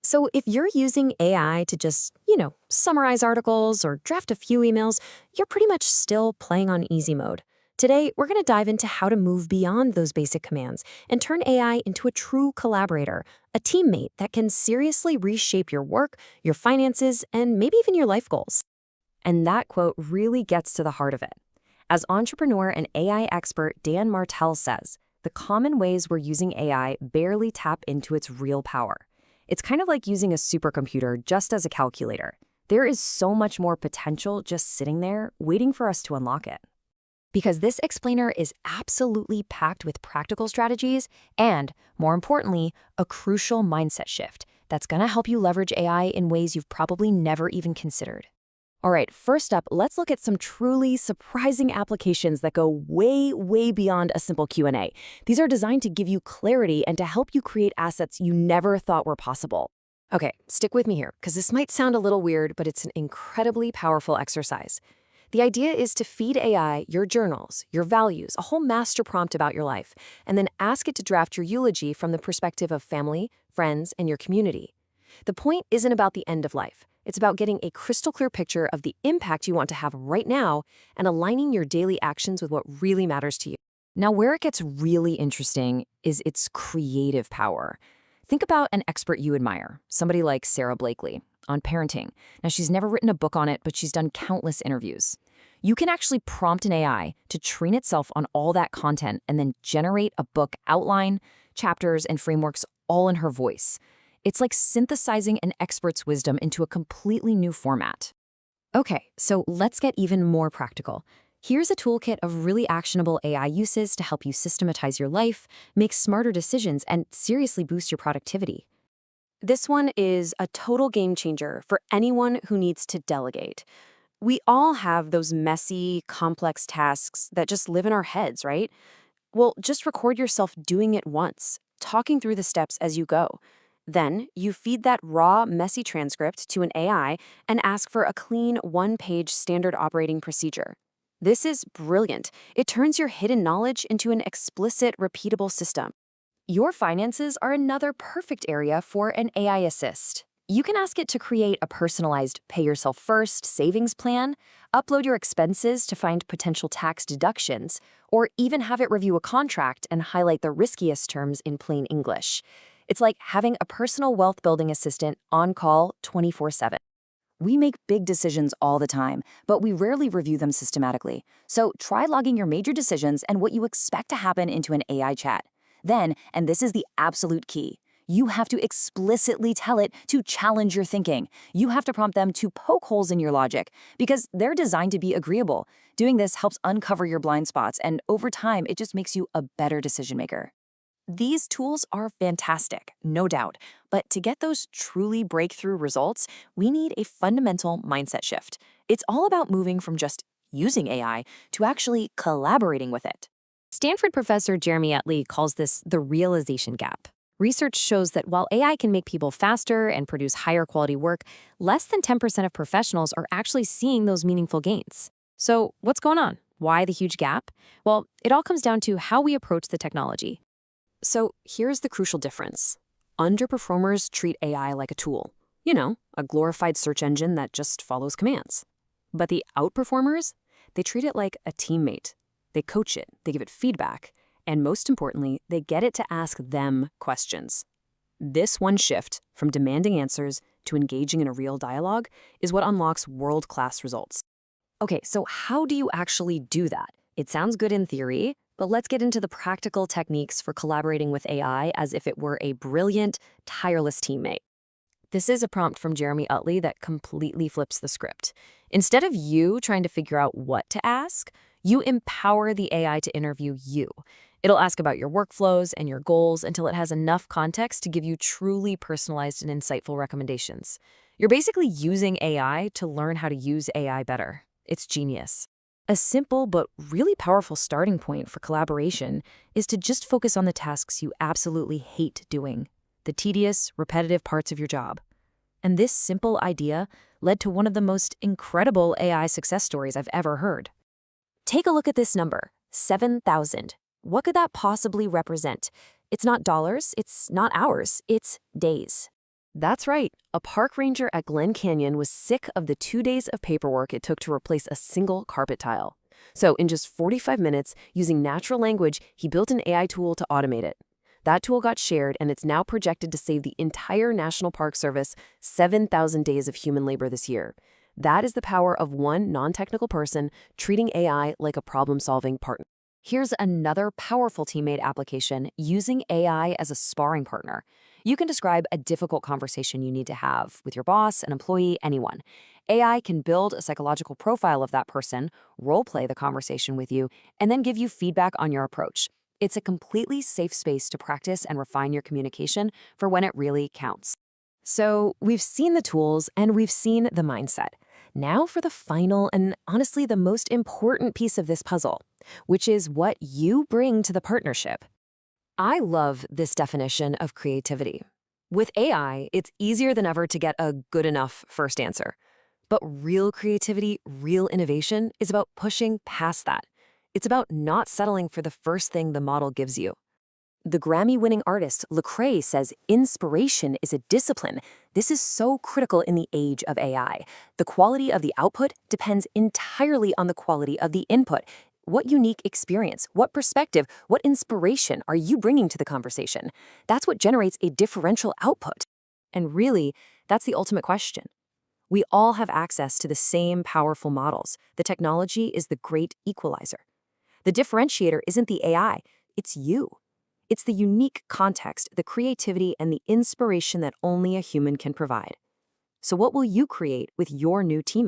So if you're using AI to just, summarize articles or draft a few emails, you're pretty much still playing on easy mode. Today, we're going to dive into how to move beyond those basic commands and turn AI into a true collaborator, a teammate that can seriously reshape your work, your finances, and maybe even your life goals. And that quote really gets to the heart of it. As entrepreneur and AI expert Dan Martell says, the common ways we're using AI barely tap into its real power. It's kind of like using a supercomputer just as a calculator. There is so much more potential just sitting there, waiting for us to unlock it. Because this explainer is absolutely packed with practical strategies and, more importantly, a crucial mindset shift that's going to help you leverage AI in ways you've probably never even considered. All right, first up, let's look at some truly surprising applications that go way, way beyond a simple Q&A. These are designed to give you clarity and to help you create assets you never thought were possible. Okay, stick with me here, because this might sound a little weird, but it's an incredibly powerful exercise. The idea is to feed AI your journals, your values, a whole master prompt about your life, and then ask it to draft your eulogy from the perspective of family, friends, and your community. The point isn't about the end of life. It's about getting a crystal clear picture of the impact you want to have right now and aligning your daily actions with what really matters to you. Now, where it gets really interesting is its creative power. Think about an expert you admire, somebody like Sarah Blakely, on parenting. Now, she's never written a book on it, but she's done countless interviews. You can actually prompt an AI to train itself on all that content and then generate a book outline, chapters, and frameworks all in her voice. It's like synthesizing an expert's wisdom into a completely new format. Okay, so let's get even more practical. Here's a toolkit of really actionable AI uses to help you systematize your life, make smarter decisions, and seriously boost your productivity. This one is a total game changer for anyone who needs to delegate. We all have those messy, complex tasks that just live in our heads, right? Well, just record yourself doing it once, talking through the steps as you go. Then, you feed that raw, messy transcript to an AI and ask for a clean, one-page standard operating procedure. This is brilliant. It turns your hidden knowledge into an explicit, repeatable system. Your finances are another perfect area for an AI assist. You can ask it to create a personalized pay-yourself-first savings plan, upload your expenses to find potential tax deductions, or even have it review a contract and highlight the riskiest terms in plain English. It's like having a personal wealth-building assistant on call 24/7. We make big decisions all the time, but we rarely review them systematically. So try logging your major decisions and what you expect to happen into an AI chat. Then, and this is the absolute key, you have to explicitly tell it to challenge your thinking. You have to prompt them to poke holes in your logic because they're designed to be agreeable. Doing this helps uncover your blind spots, and over time, it just makes you a better decision maker. These tools are fantastic, no doubt, but to get those truly breakthrough results, we need a fundamental mindset shift. It's all about moving from just using AI to actually collaborating with it. Stanford professor Jeremy Utley calls this the realization gap. Research shows that while AI can make people faster and produce higher quality work, less than 10% of professionals are actually seeing those meaningful gains. So what's going on? Why the huge gap? Well, it all comes down to how we approach the technology. So here's the crucial difference. Underperformers treat AI like a tool. A glorified search engine that just follows commands. But the outperformers, they treat it like a teammate. They coach it, they give it feedback, and most importantly, they get it to ask them questions. This one shift from demanding answers to engaging in a real dialogue is what unlocks world-class results. Okay, so how do you actually do that? It sounds good in theory, but let's get into the practical techniques for collaborating with AI as if it were a brilliant, tireless teammate. This is a prompt from Jeremy Utley that completely flips the script. Instead of you trying to figure out what to ask, you empower the AI to interview you. It'll ask about your workflows and your goals until it has enough context to give you truly personalized and insightful recommendations. You're basically using AI to learn how to use AI better. It's genius. A simple but really powerful starting point for collaboration is to just focus on the tasks you absolutely hate doing, the tedious, repetitive parts of your job. And this simple idea led to one of the most incredible AI success stories I've ever heard. Take a look at this number, 7,000. What could that possibly represent? It's not dollars, it's not hours, it's days. That's right. A park ranger at Glen Canyon was sick of the 2 days of paperwork it took to replace a single carpet tile. So, in just 45 minutes, using natural language, he built an AI tool to automate it. That tool got shared, and it's now projected to save the entire National Park Service 7,000 days of human labor this year. That is the power of one non-technical person treating AI like a problem-solving partner. Here's another powerful teammate application using AI as a sparring partner. You can describe a difficult conversation you need to have with your boss, an employee, anyone. AI can build a psychological profile of that person, role-play the conversation with you, and then give you feedback on your approach. It's a completely safe space to practice and refine your communication for when it really counts. So, we've seen the tools and we've seen the mindset. Now for the final and honestly the most important piece of this puzzle, which is what you bring to the partnership. I love this definition of creativity. With AI, it's easier than ever to get a good enough first answer. But real creativity, real innovation is about pushing past that. It's about not settling for the first thing the model gives you. The Grammy-winning artist Lecrae says inspiration is a discipline. This is so critical in the age of AI. The quality of the output depends entirely on the quality of the input. What unique experience, what perspective, what inspiration are you bringing to the conversation? That's what generates a differential output. And really, that's the ultimate question. We all have access to the same powerful models. The technology is the great equalizer. The differentiator isn't the AI, it's you. It's the unique context, the creativity, and the inspiration that only a human can provide. So what will you create with your new team?